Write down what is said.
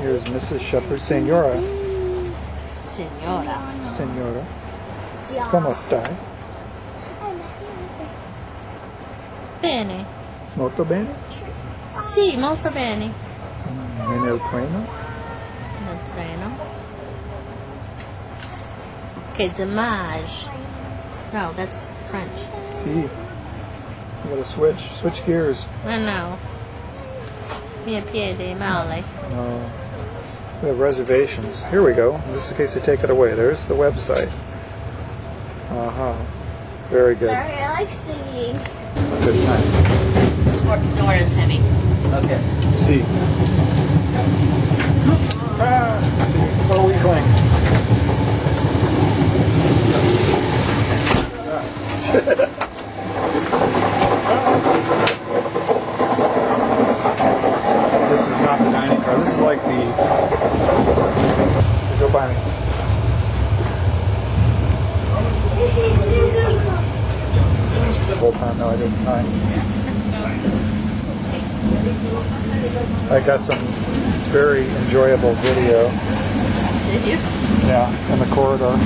Here's Mrs. Shepherd. Senora. Signora. Senora. ¿Cómo está? Bene. Molto bene? Sì, molto bene. Nel treno? Nel treno. Okay, dommage. No, that's French. See. You gotta switch. Switch gears. I know. Mia piede male. No. We have reservations. Here we go. Just in case they take it away. There's the website. Very good. Sorry, I like singing. Good time. This door is heavy. Okay. See. See. What are we doing? This is not the dining car. This is like the... Go by me. The whole time, no, I didn't time. I got some very enjoyable video. Did you? Yeah, in the corridor.